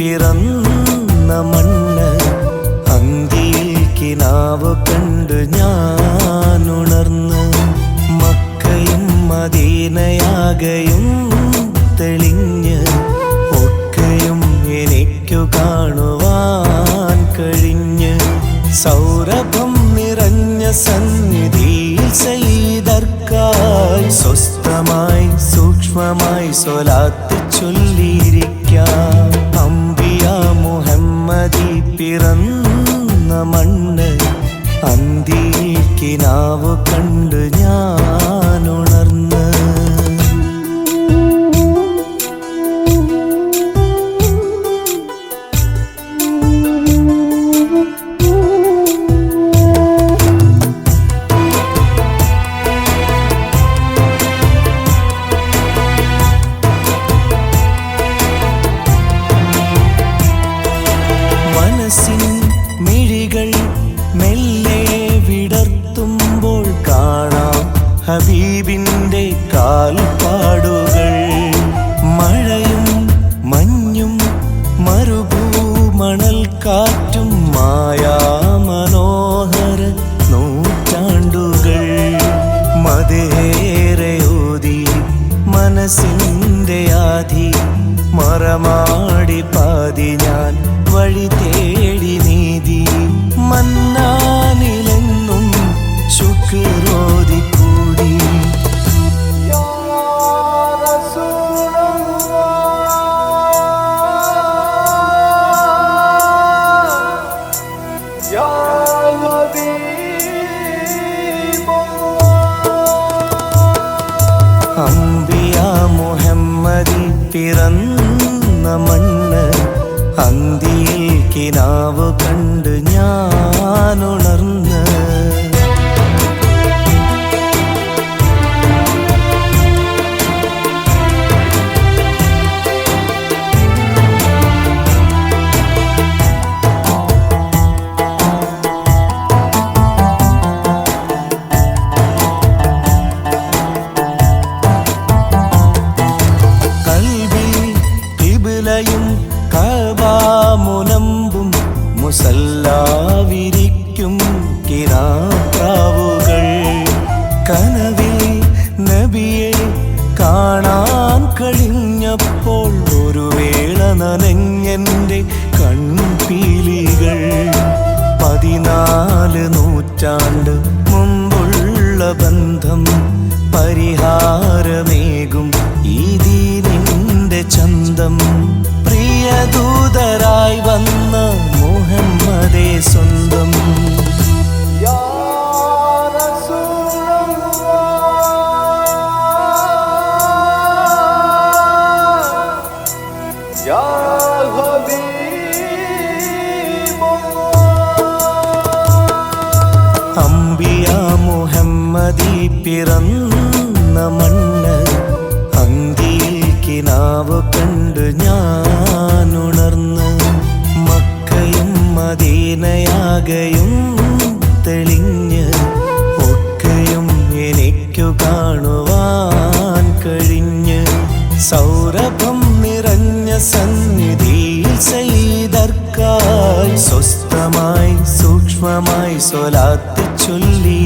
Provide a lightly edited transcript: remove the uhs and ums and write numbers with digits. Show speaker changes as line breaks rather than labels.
പിറന്ന മണ്ണ് അന്തിയിൽ കിനാവ് കണ്ടു ഞാനുണർന്ന് മക്കയും മദീനയാകയും തെളിഞ്ഞ് ഒക്കെയും എനിക്കു കാണുവാൻ കഴിഞ്ഞ് സൗരഭം നിറഞ്ഞ സന്നിധിയിൽ സയ്യിദർക്കായി സ്വസ്ഥമായി സൂക്ഷ്മമായി സ്വലാത്ത് ചൊല്ലിയിരിക്കാം. അംബിയ മുഹമ്മദി പിറന്ന മണ്ണ് അന്തിയിൽ കിനാവ് കണ്ടു ഞാനുണർന്ന് മിഴികൾ മെല്ലെ വിടർത്തുമ്പോൾ കാണാം ഹബീബിൻ്റെ കാൽപ്പാടുകൾ. മഴയും മഞ്ഞും മരുഭൂമണൽ കാറ്റും മായാമനോഹര നൂറ്റാണ്ടുകൾ. മതേറെയോതി മനസ്സിൻ്റെ ആധി മറമാടി പാതി ഞാൻ വഴി തേടി നീതി. മന്നാനിലെന്നും ശുക്രോതി കൂടി അംബിയ മുഹമ്മദി പിറന്ന മണ്ണ് അന്തിയിൽ കിനാവ് കണ്ട് ഞാനുണർന്ന് മുനമ്പും മുസല്ലാവിരിക്കും കിനാപ്രാവുകൾ. കനവിൽ നബിയെ കാണാൻ കഴിഞ്ഞപ്പോൾ ഒരു വേള നനഞ്ഞെൻ്റെ കൺപീലികൾ. 14 നൂറ്റാണ്ട് മുമ്പുള്ള ബന്ധം പരിഹാരമേകും ഈ ദീനിൻ്റെ ചന്തം. പ്രിയദൂതരായി വന്ന മുഹമ്മദേ സ്വന്തം. അംബിയ മുഹമ്മദി പിറന്ന മണ്ണ് അന്തിയിൽ കിനാവ് കണ്ടു ഞാനുണർന്ന് മക്കയും മദീനയാകയും തെളിഞ്ഞ് ഒക്കെയും എനിക്കു കാണുവാൻ കഴിഞ്ഞ് സൗരഭം നിറഞ്ഞ സന്നിധിയിൽ സയ്യിദർക്കായി സ്വസ്ഥമായി സൂക്ഷ്മമായി സ്വലാത്ത് ചൊല്ലി